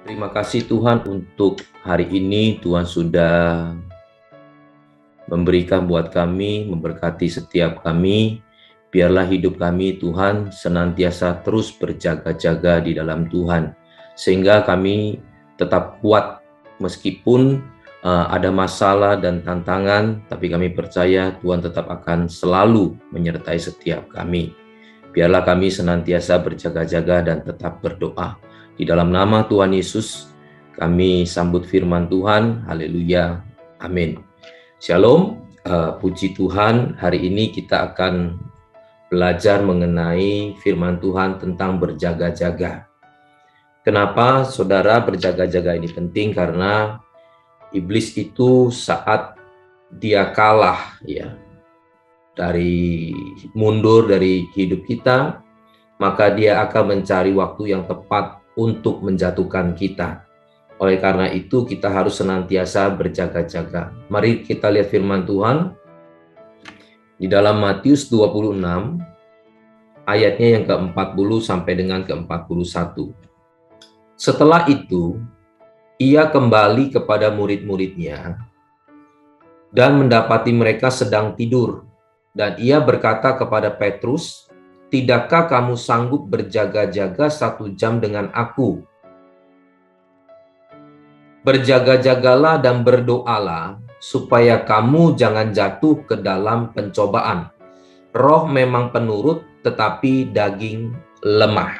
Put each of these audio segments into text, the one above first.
Terima kasih Tuhan untuk hari ini. Tuhan sudah memberikan buat kami, memberkati setiap kami. Biarlah hidup kami Tuhan senantiasa terus berjaga-jaga di dalam Tuhan. Sehingga kami tetap kuat meskipun ada masalah dan tantangan, tapi kami percaya Tuhan tetap akan selalu menyertai setiap kami. Biarlah kami senantiasa berjaga-jaga dan tetap berdoa. Di dalam nama Tuhan Yesus, kami sambut firman Tuhan. Haleluya. Amin. Shalom. Puji Tuhan, hari ini kita akan belajar mengenai firman Tuhan tentang berjaga-jaga. Kenapa saudara berjaga-jaga ini penting? Karena iblis itu saat dia kalah mundur dari hidup kita, maka dia akan mencari waktu yang tepat untuk menjatuhkan kita. Oleh karena itu kita harus senantiasa berjaga-jaga. Mari kita lihat firman Tuhan di dalam Matius 26 ayatnya yang ke-40 sampai dengan ke-41. Setelah itu ia kembali kepada murid-muridnya dan mendapati mereka sedang tidur. Dan ia berkata kepada Petrus, "Tidakkah kamu sanggup berjaga-jaga 1 jam dengan aku? Berjaga-jagalah dan berdoalah, supaya kamu jangan jatuh ke dalam pencobaan. Roh memang penurut, tetapi daging lemah."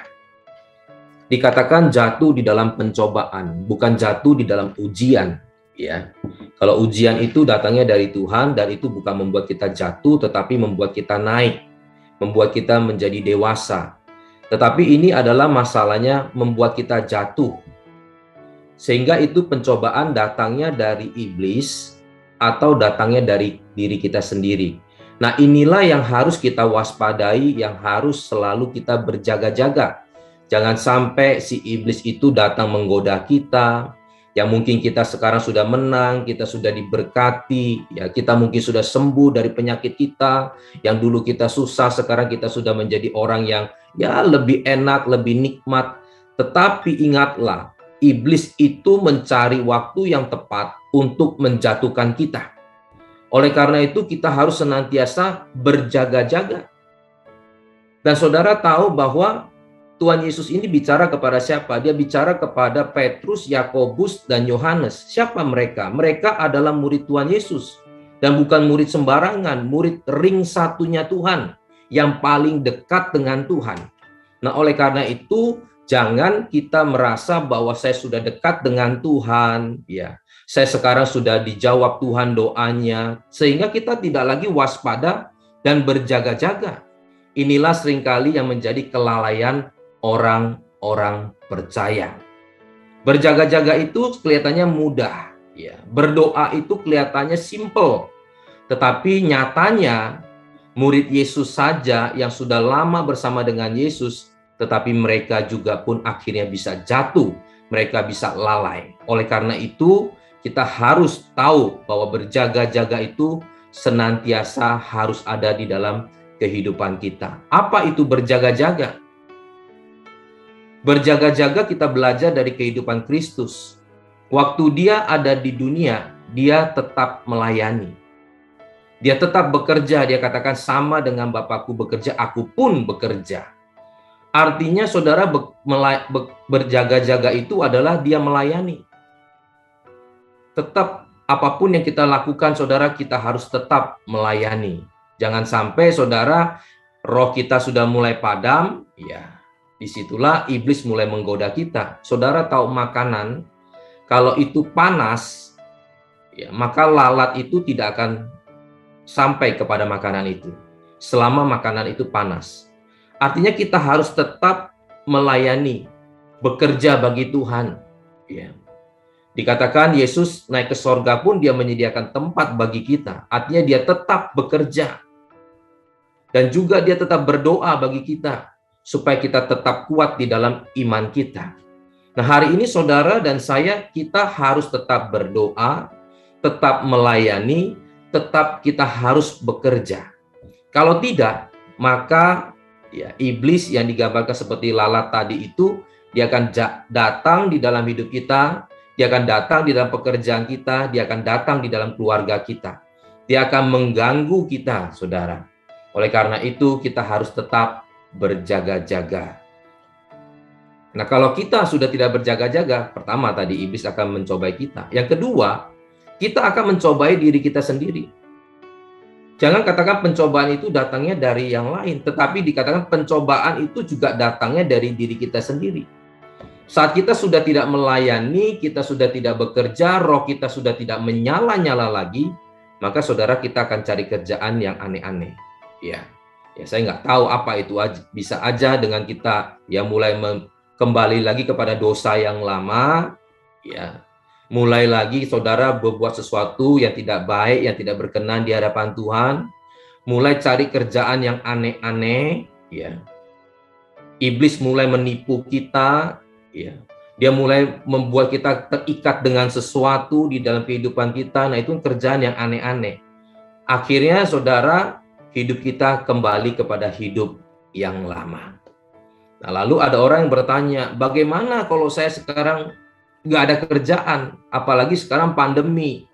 Dikatakan jatuh di dalam pencobaan, bukan jatuh di dalam ujian. Kalau ujian itu datangnya dari Tuhan, dan itu bukan membuat kita jatuh, tetapi membuat kita naik, membuat kita menjadi dewasa. Tetapi ini adalah masalahnya membuat kita jatuh. Sehingga itu pencobaan datangnya dari iblis atau datangnya dari diri kita sendiri. Nah, inilah yang harus kita waspadai, yang harus selalu kita berjaga-jaga. Jangan sampai si iblis itu datang menggoda kita, yang mungkin kita sekarang sudah menang, kita sudah diberkati, kita mungkin sudah sembuh dari penyakit kita, yang dulu kita susah, sekarang kita sudah menjadi orang yang lebih enak, lebih nikmat. Tetapi ingatlah, iblis itu mencari waktu yang tepat untuk menjatuhkan kita. Oleh karena itu kita harus senantiasa berjaga-jaga. Dan saudara tahu bahwa Tuhan Yesus ini bicara kepada siapa? Dia bicara kepada Petrus, Yakobus, dan Yohanes. Siapa mereka? Mereka adalah murid Tuhan Yesus. Dan bukan murid sembarangan, murid ring satunya Tuhan, yang paling dekat dengan Tuhan. Nah, oleh karena itu, jangan kita merasa bahwa saya sudah dekat dengan Tuhan, saya sekarang sudah dijawab Tuhan doanya, sehingga kita tidak lagi waspada dan berjaga-jaga. Inilah seringkali yang menjadi kelalaian orang-orang percaya. Berjaga-jaga itu kelihatannya mudah, berdoa itu kelihatannya simple, tetapi nyatanya murid Yesus saja yang sudah lama bersama dengan Yesus, tetapi mereka juga pun akhirnya bisa jatuh, mereka bisa lalai. Oleh karena itu kita harus tahu bahwa berjaga-jaga itu senantiasa harus ada di dalam kehidupan kita. Apa itu berjaga-jaga? Berjaga-jaga kita belajar dari kehidupan Kristus. Waktu dia ada di dunia, dia tetap melayani. Dia tetap bekerja, dia katakan sama dengan Bapakku bekerja, aku pun bekerja. Artinya saudara berjaga-jaga itu adalah dia melayani. Tetap apapun yang kita lakukan saudara, kita harus tetap melayani. Jangan sampai saudara roh kita sudah mulai padam, disitulah iblis mulai menggoda kita. Saudara tahu makanan, kalau itu panas, maka lalat itu tidak akan sampai kepada makanan itu selama makanan itu panas. Artinya kita harus tetap melayani, bekerja bagi Tuhan. Dikatakan Yesus naik ke sorga pun dia menyediakan tempat bagi kita. Artinya dia tetap bekerja. Dan juga dia tetap berdoa bagi kita, supaya kita tetap kuat di dalam iman kita. Nah, hari ini saudara dan saya, kita harus tetap berdoa, tetap melayani, tetap kita harus bekerja. Kalau tidak, maka iblis yang digambarkan seperti lalat tadi itu Dia akan datang di dalam hidup kita, dia akan datang di dalam pekerjaan kita, dia akan datang di dalam keluarga kita. Dia akan mengganggu kita, saudara. Oleh karena itu, kita harus tetap berjaga-jaga. Nah, kalau kita sudah tidak berjaga-jaga, pertama tadi iblis akan mencobai kita. Yang kedua, kita akan mencobai diri kita sendiri. Jangan katakan pencobaan itu datangnya dari yang lain, tetapi dikatakan pencobaan itu juga datangnya dari diri kita sendiri. Saat kita sudah tidak melayani, kita sudah tidak bekerja, roh kita sudah tidak menyala-nyala lagi, maka saudara kita akan cari kerjaan yang aneh-aneh. Ya, saya nggak tahu apa itu aja. Bisa aja dengan kita ya mulai kembali lagi kepada dosa yang lama, ya. Mulai lagi saudara berbuat sesuatu yang tidak baik, yang tidak berkenan di hadapan Tuhan. Mulai cari kerjaan yang aneh-aneh, ya. Iblis mulai menipu kita, ya. Dia mulai membuat kita terikat dengan sesuatu di dalam kehidupan kita. Nah, itu kerjaan yang aneh-aneh. Akhirnya saudara, hidup kita kembali kepada hidup yang lama. Nah, lalu ada orang yang bertanya, bagaimana kalau saya sekarang nggak ada kerjaan, apalagi sekarang pandemi,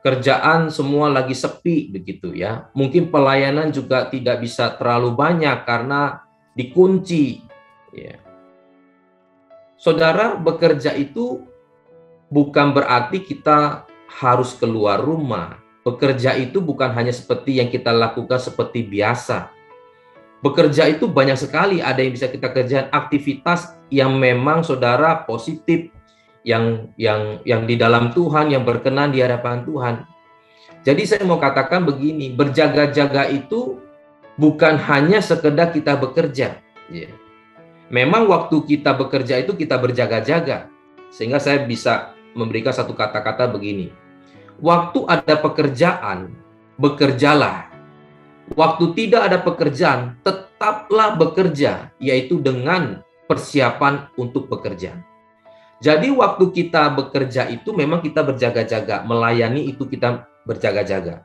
kerjaan semua lagi sepi begitu ya. Mungkin pelayanan juga tidak bisa terlalu banyak karena dikunci. Ya. Saudara, bekerja itu bukan berarti kita harus keluar rumah. Bekerja itu bukan hanya seperti yang kita lakukan seperti biasa. Bekerja itu banyak sekali, ada yang bisa kita kerjakan, aktivitas yang memang saudara positif, yang di dalam Tuhan, yang berkenan di hadapan Tuhan. Jadi saya mau katakan begini, berjaga-jaga itu bukan hanya sekedar kita bekerja. Memang waktu kita bekerja itu kita berjaga-jaga. Sehingga saya bisa memberikan satu kata-kata begini. Waktu ada pekerjaan, bekerjalah. Waktu tidak ada pekerjaan, tetaplah bekerja, yaitu dengan persiapan untuk bekerja. Jadi waktu kita bekerja itu memang kita berjaga-jaga, melayani itu kita berjaga-jaga.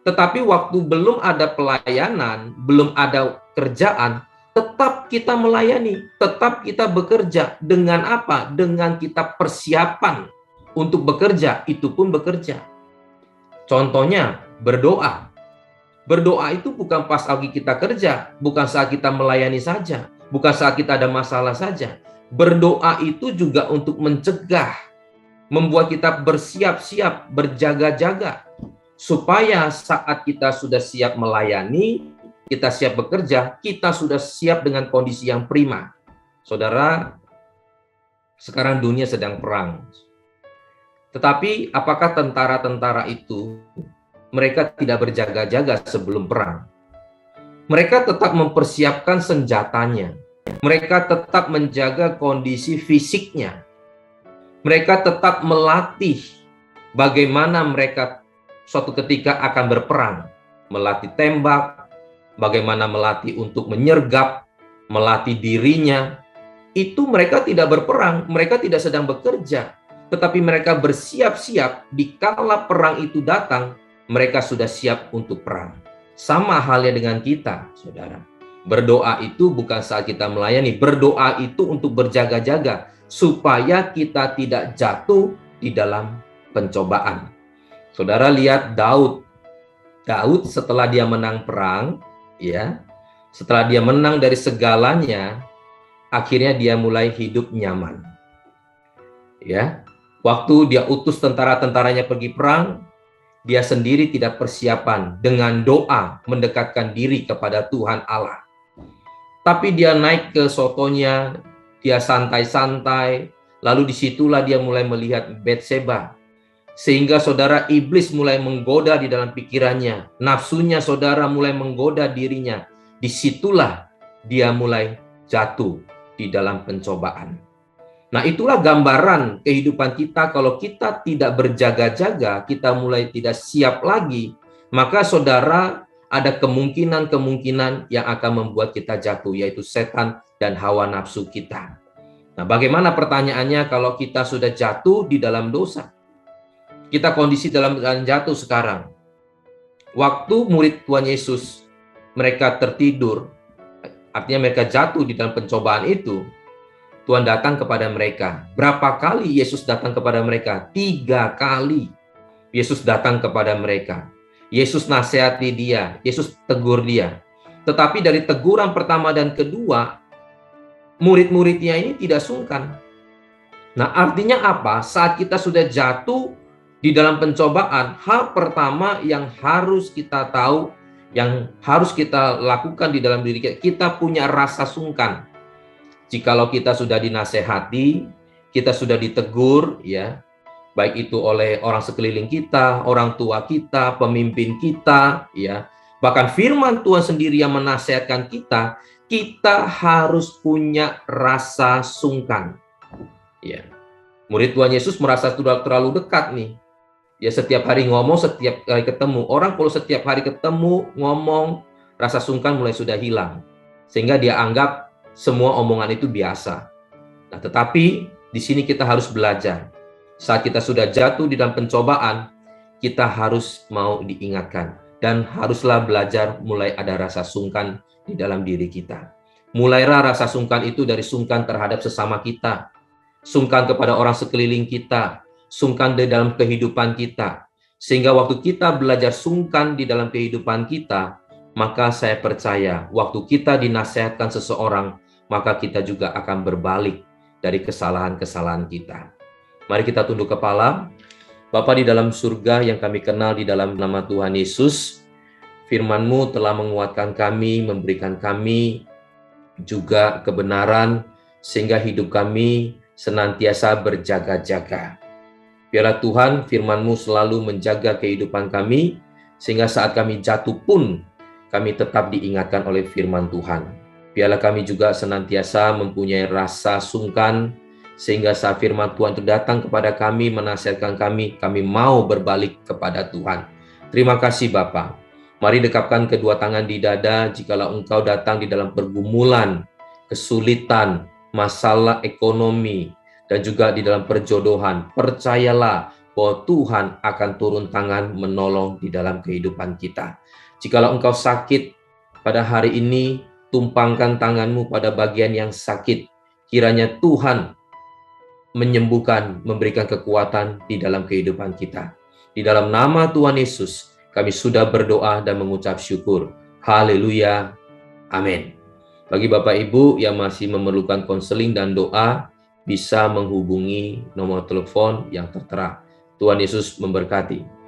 Tetapi waktu belum ada pelayanan, belum ada kerjaan, tetap kita melayani, tetap kita bekerja. Dengan apa? Dengan kita persiapan untuk bekerja, itu pun bekerja. Contohnya, berdoa. Berdoa itu bukan pas lagi kita kerja, bukan saat kita melayani saja, bukan saat kita ada masalah saja. Berdoa itu juga untuk mencegah, membuat kita bersiap-siap, berjaga-jaga, supaya saat kita sudah siap melayani, kita siap bekerja, kita sudah siap dengan kondisi yang prima. Saudara, sekarang dunia sedang perang. Tetapi apakah tentara-tentara itu, mereka tidak berjaga-jaga sebelum perang? Mereka tetap mempersiapkan senjatanya. Mereka tetap menjaga kondisi fisiknya. Mereka tetap melatih bagaimana mereka suatu ketika akan berperang. Melatih tembak, bagaimana melatih untuk menyergap, melatih dirinya. Itu mereka tidak berperang, mereka tidak sedang bekerja. Tetapi mereka bersiap-siap, dikala perang itu datang, mereka sudah siap untuk perang. Sama halnya dengan kita, saudara. Berdoa itu bukan saat kita melayani, berdoa itu untuk berjaga-jaga supaya kita tidak jatuh di dalam pencobaan. Saudara lihat Daud. Daud setelah dia menang perang, ya, setelah dia menang dari segalanya, akhirnya dia mulai hidup nyaman. Ya, waktu dia utus tentara-tentaranya pergi perang, dia sendiri tidak persiapan dengan doa mendekatkan diri kepada Tuhan Allah. Tapi dia naik ke sotonya, dia santai-santai, lalu disitulah dia mulai melihat Betseba. Sehingga saudara, iblis mulai menggoda di dalam pikirannya. Nafsunya saudara mulai menggoda dirinya. Disitulah dia mulai jatuh di dalam pencobaan. Nah, itulah gambaran kehidupan kita. Kalau kita tidak berjaga-jaga, kita mulai tidak siap lagi, maka saudara, ada kemungkinan-kemungkinan yang akan membuat kita jatuh, yaitu setan dan hawa nafsu kita. Nah, bagaimana pertanyaannya kalau kita sudah jatuh di dalam dosa? Kita kondisi dalam keadaan jatuh sekarang. Waktu murid Tuhan Yesus, mereka tertidur, artinya mereka jatuh di dalam pencobaan itu, Tuhan datang kepada mereka. Berapa kali Yesus datang kepada mereka? 3 kali Yesus datang kepada mereka. Yesus nasihati dia, Yesus tegur dia. Tetapi dari teguran pertama dan kedua, murid-muridnya ini tidak sungkan. Nah, artinya apa? Saat kita sudah jatuh di dalam pencobaan, hal pertama yang harus kita tahu, yang harus kita lakukan di dalam diri kita, kita punya rasa sungkan. Jikalau kita sudah dinasehati, kita sudah ditegur, ya, baik itu oleh orang sekeliling kita, orang tua kita, pemimpin kita, ya, bahkan firman Tuhan sendiri yang menasihatkan kita, kita harus punya rasa sungkan. Ya, murid Tuhan Yesus merasa sudah terlalu dekat nih. Ya, setiap hari ngomong, setiap hari ketemu. Orang kalau setiap hari ketemu, ngomong, rasa sungkan mulai sudah hilang. Sehingga dia anggap semua omongan itu biasa. Nah, tetapi di sini kita harus belajar. Saat kita sudah jatuh di dalam pencobaan, kita harus mau diingatkan. Dan haruslah belajar mulai ada rasa sungkan di dalam diri kita. Mulailah rasa sungkan itu dari sungkan terhadap sesama kita, sungkan kepada orang sekeliling kita, sungkan di dalam kehidupan kita. Sehingga waktu kita belajar sungkan di dalam kehidupan kita, maka saya percaya waktu kita dinasihatkan seseorang, maka kita juga akan berbalik dari kesalahan-kesalahan kita. Mari kita tunduk kepala. Bapa di dalam surga yang kami kenal di dalam nama Tuhan Yesus, firman-Mu telah menguatkan kami, memberikan kami juga kebenaran, sehingga hidup kami senantiasa berjaga-jaga. Biarlah Tuhan firman-Mu selalu menjaga kehidupan kami, sehingga saat kami jatuh pun kami tetap diingatkan oleh firman Tuhan. Biarlah kami juga senantiasa mempunyai rasa sungkan, sehingga saat firman Tuhan itu datang kepada kami, menasihatkan kami mau berbalik kepada Tuhan. Terima kasih Bapa. Mari dekapkan kedua tangan di dada jikalau engkau datang di dalam pergumulan, kesulitan, masalah ekonomi, dan juga di dalam perjodohan. Percayalah bahwa Tuhan akan turun tangan menolong di dalam kehidupan kita. Jikalau engkau sakit pada hari ini, tumpangkan tanganmu pada bagian yang sakit. Kiranya Tuhan menyembuhkan, memberikan kekuatan di dalam kehidupan kita. Di dalam nama Tuhan Yesus, kami sudah berdoa dan mengucap syukur. Haleluya. Amin. Bagi Bapak Ibu yang masih memerlukan konseling dan doa, bisa menghubungi nomor telepon yang tertera. Tuhan Yesus memberkati.